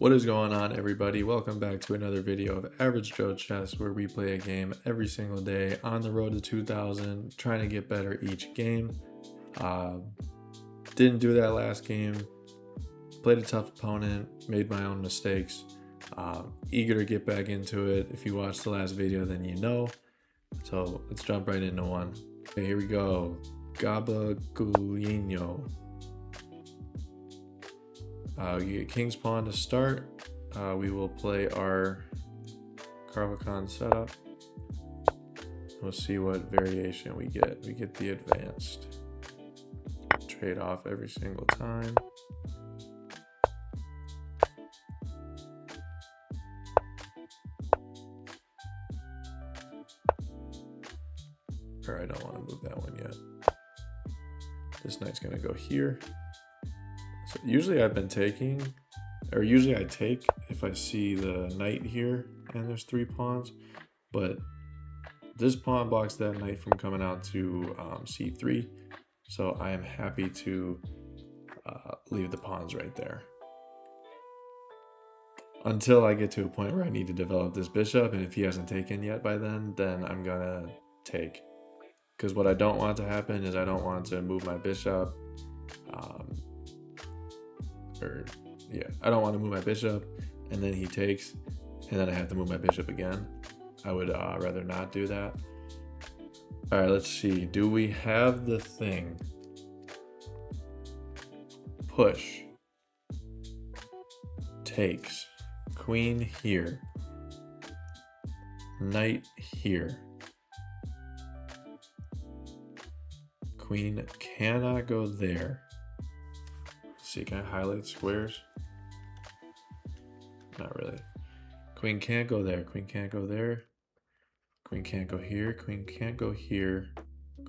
What is going on, everybody? Welcome back to another video of Average Joe Chess, where we play a game every single day on the road to 2000, trying to get better each game. Didn't do that last game. Played a tough opponent, made my own mistakes. Eager to get back into it. If you watched the last video, then you know. So let's jump right into one. Okay, here we go. Gabagolinho. You get King's Pawn to start. We will play our Carvacon setup. We'll see what variation we get. We get the advanced. Trade off every single time. Or I don't want to move that one yet. This knight's gonna go here. So usually I've been taking, or usually I take if I see the knight here and there's 3 pawns, but this pawn blocks that knight from coming out to c3. So I am happy to leave the pawns right there. Until I get to a point where I need to develop this bishop, and if he hasn't taken yet by then I'm gonna take. Because what I don't want to happen is I don't want to move my bishop. I don't want to move my bishop and then he takes and then I have to move my bishop again. I would rather not do that. All right, let's see. Do we have the thing? Push. Takes. Queen here. Knight here. Queen cannot go there. Let's see, can I highlight squares? Not really. Queen can't go there. Queen can't go there. Queen can't go here. Queen can't go here.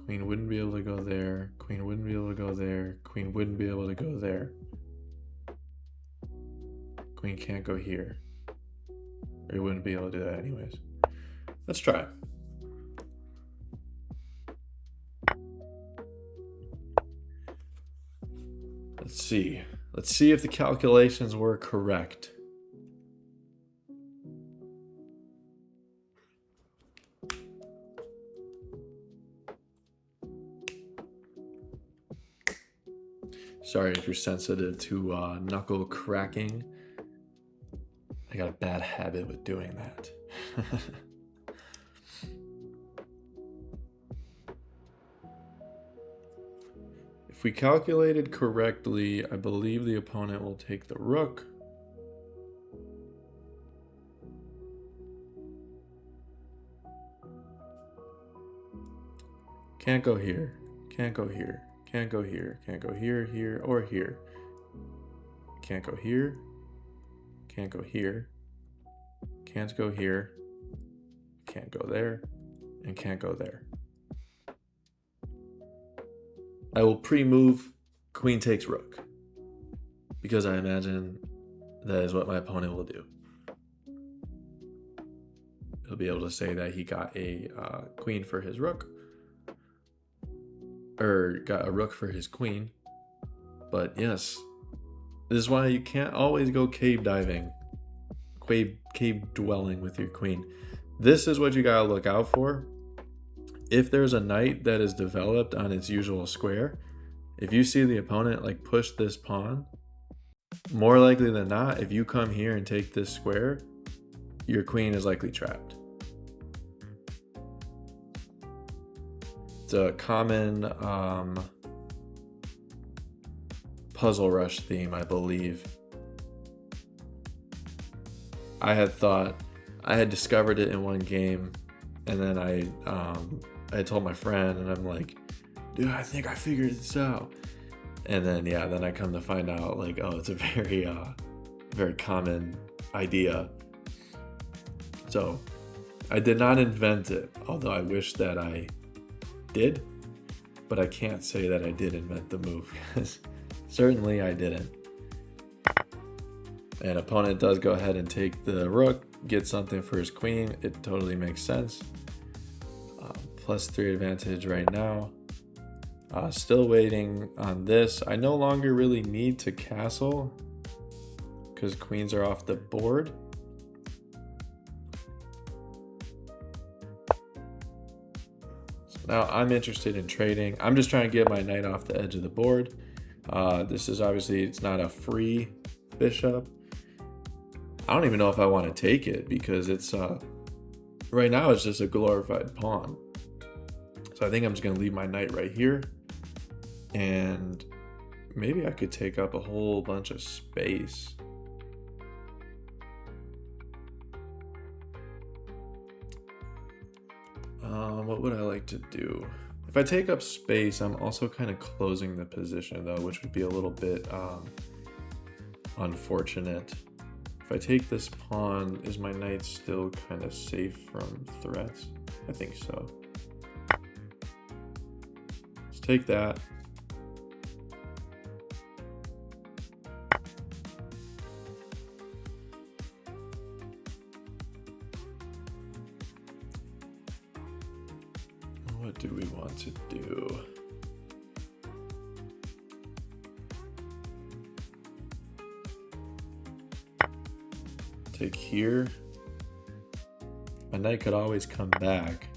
Queen wouldn't be able to go there. Queen wouldn't be able to go there. Queen wouldn't be able to go there. Queen can't go here. Or he wouldn't be able to do that anyways. Let's try. Let's see. Let's see if the calculations were correct. Sorry if you're sensitive to knuckle cracking. I got a bad habit with doing that. If we calculated correctly, I believe the opponent will take the rook. Can't go here, can't go here, can't go here, can't go here, here, or here. Can't go here, can't go here, can't go here, can't go there, and can't go there. I will pre-move queen takes rook because I imagine that is what my opponent will do. He'll be able to say that he got a queen for his rook, or got a rook for his queen. But yes, this is why you can't always go cave diving, cave dwelling with your queen. This is what you gotta look out for. If there's a knight that is developed on its usual square, if you see the opponent like push this pawn, more likely than not, if you come here and take this square, your queen is likely trapped. It's a common Puzzle Rush theme, I believe. I had discovered it in one game, and then I told my friend, and I'm like, dude, I think I figured this out. And then, yeah, then I come to find out, like, oh, it's a very, very common idea. So I did not invent it, although I wish that I did, but I can't say that I did invent the move, because certainly I didn't. And opponent does go ahead and take the rook, get something for his queen. It totally makes sense. +3 advantage right now. Still waiting on this. I no longer really need to castle because queens are off the board. So now I'm interested in trading. I'm just trying to get my knight off the edge of the board. This is obviously, it's not a free bishop. I don't even know if I want to take it because it's right now it's just a glorified pawn. So I think I'm just going to leave my knight right here, and maybe I could take up a whole bunch of space. What would I like to do? If I take up space, I'm also kind of closing the position though, which would be a little bit unfortunate. If I take this pawn, is my knight still kind of safe from threats? I think so. Let's take that. What do we want to do? Take here. My knight could always come back.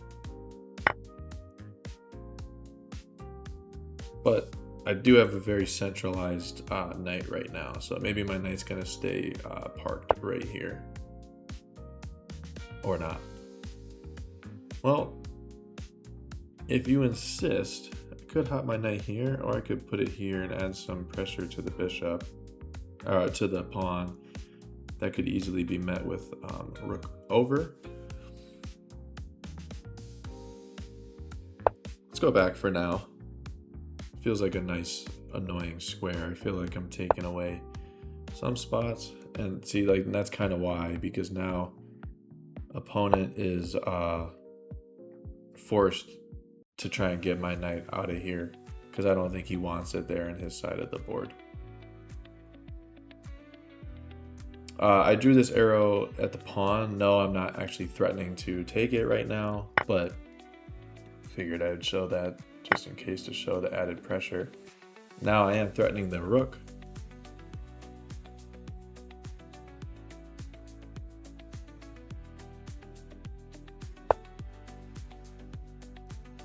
But I do have a very centralized knight right now, so maybe my knight's gonna stay parked right here. Or not. Well, if you insist, I could hop my knight here, or I could put it here and add some pressure to the bishop, or to the pawn. That could easily be met with rook over. Let's go back for now. Feels like a nice, annoying square. I feel like I'm taking away some spots. And see, like, that's kind of why, because now opponent is forced to try and get my knight out of here, because I don't think he wants it there in his side of the board. I drew this arrow at the pawn. No, I'm not actually threatening to take it right now, but figured I would show that just in case, to show the added pressure. Now I am threatening the rook.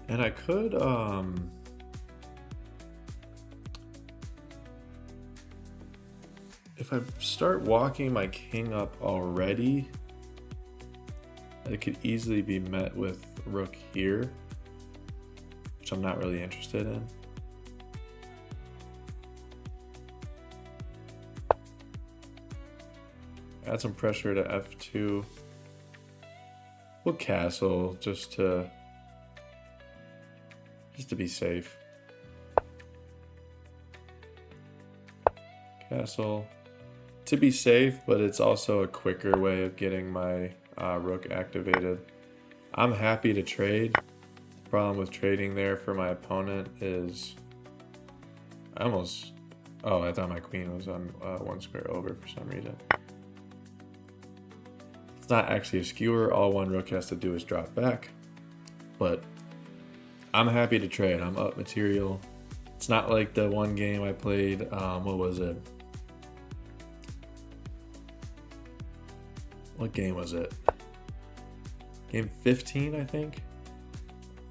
And I could, if I start walking my king up already, it could easily be met with rook here, which I'm not really interested in. Add some pressure to f2. We'll castle just to be safe. Castle to be safe, but it's also a quicker way of getting my rook activated. I'm happy to trade. The problem with trading there for my opponent is I thought my queen was on one square over for some reason. It's not actually a skewer. All one rook has to do is drop back, but I'm happy to trade. I'm up material. It's not like the one game I played, what was it? What game was it? Game 15, I think?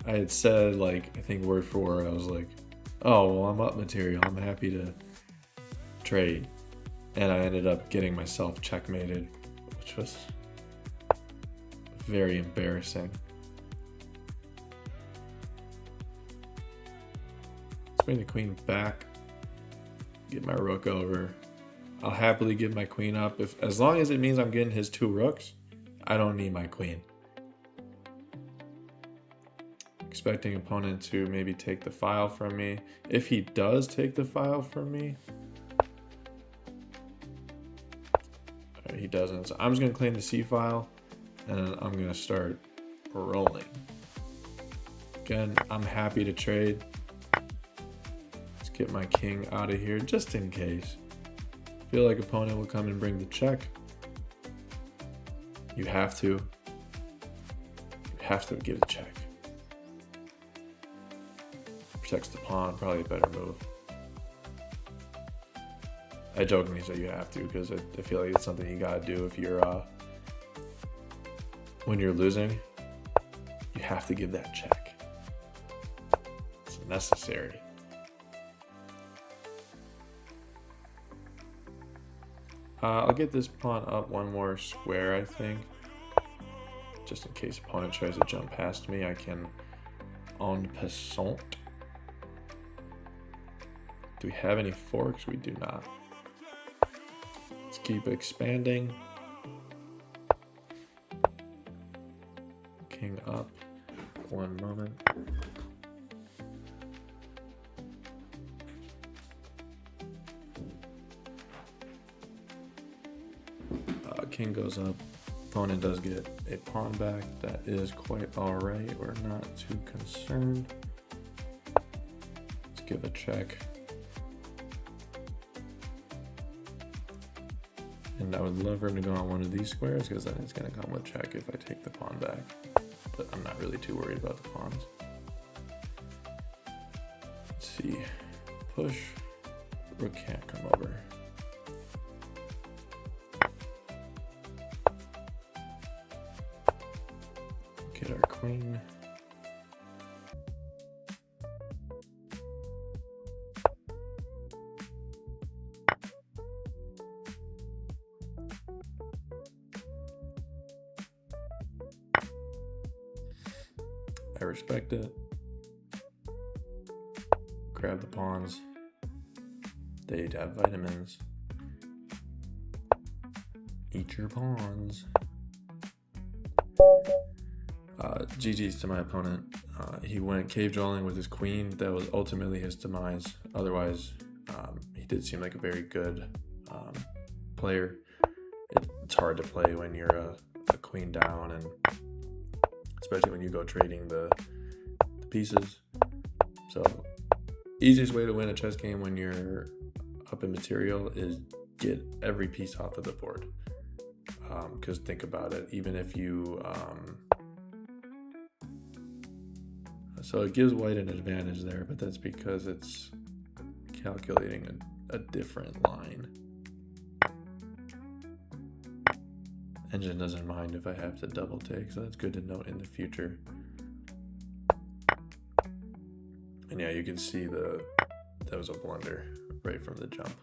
I had said, like, I think word for word, I was like, oh, well, I'm up material. I'm happy to trade. And I ended up getting myself checkmated, which was very embarrassing. Let's bring the queen back. Get my rook over. I'll happily give my queen up. As long as it means I'm getting his two rooks, I don't need my queen. Expecting opponent to maybe take the file from me. If he does take the file from me, he doesn't. So I'm just gonna claim the C file, and then I'm gonna start rolling. Again, I'm happy to trade. Let's get my king out of here just in case. Feel like opponent will come and bring the check. You have to give a check. Protects the pawn, probably a better move. I jokingly say you have to because I feel like it's something you gotta do if you're when you're losing. You have to give that check. It's necessary. I'll get this pawn up one more square, I think. Just in case opponent tries to jump past me, I can en passant. Do we have any forks? We do not. Let's keep expanding. King up. One moment. King goes up. Opponent does get a pawn back. That is quite alright. We're not too concerned. Let's give a check. And I would love for him to go on one of these squares because then it's going to come with check if I take the pawn back. But I'm not really too worried about the pawns. Let's see. Push. Rook can't come over. Get our queen. I respect it. Grab the pawns. They have vitamins. Eat your pawns. GG's to my opponent. He went cave drawing with his queen. That was ultimately his demise. Otherwise, he did seem like a very good player. It's hard to play when you're a queen down, and especially when you go trading the pieces. So, easiest way to win a chess game when you're up in material is get every piece off of the board. Because think about it, even if you so it gives white an advantage there, but that's because it's calculating a different line. Engine doesn't mind if I have to double take, so that's good to note in the future. And yeah, you can see that was a blunder right from the jump.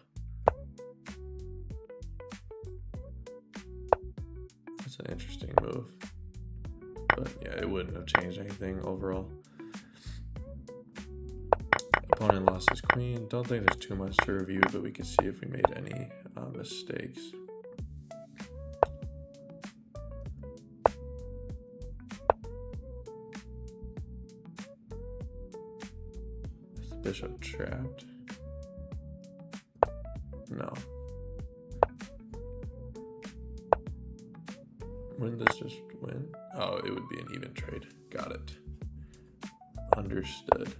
That's an interesting move. But yeah, it wouldn't have changed anything overall. Opponent lost his queen. Don't think there's too much to review, but we can see if we made any mistakes. Is the bishop trapped? No. Wouldn't this just win? Oh, it would be an even trade. Got it. Understood.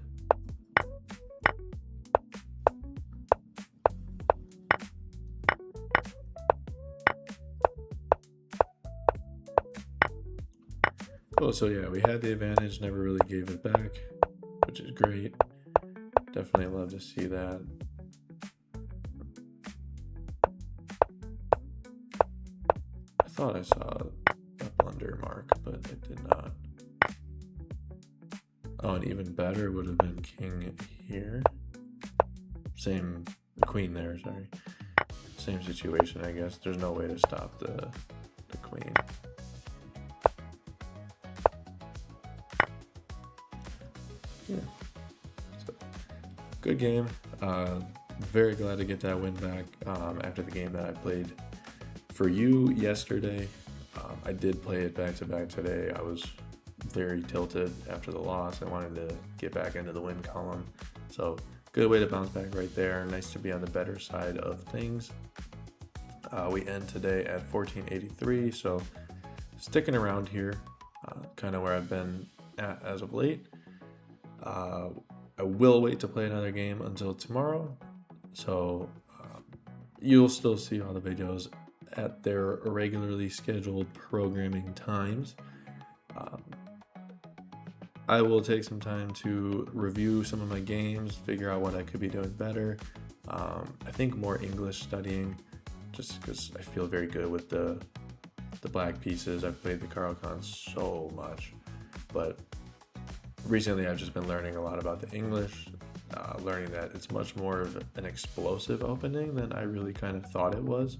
Cool, so yeah, we had the advantage, never really gave it back, which is great. Definitely love to see that. I thought I saw a blunder mark, but it did not. Oh, and even better would have been king here. Same, the queen there, sorry. Same situation, I guess. There's no way to stop the queen. Yeah. So, good game. Very glad to get that win back after the game that I played for you yesterday. I did play it back to back today. I was very tilted after the loss. I wanted to get back into the win column. So good way to bounce back right there. Nice to be on the better side of things. We end today at 1483. So sticking around here, kind of where I've been at as of late. I will wait to play another game until tomorrow. So you'll still see all the videos at their regularly scheduled programming times. I will take some time to review some of my games, figure out what I could be doing better. I think more English studying, just because I feel very good with the black pieces. I've played the Caro-Kann so much, but recently I've just been learning a lot about the English, learning that it's much more of an explosive opening than I really kind of thought it was.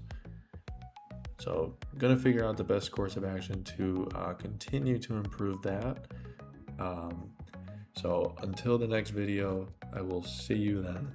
So I'm gonna figure out the best course of action to continue to improve that. So until the next video, I will see you then.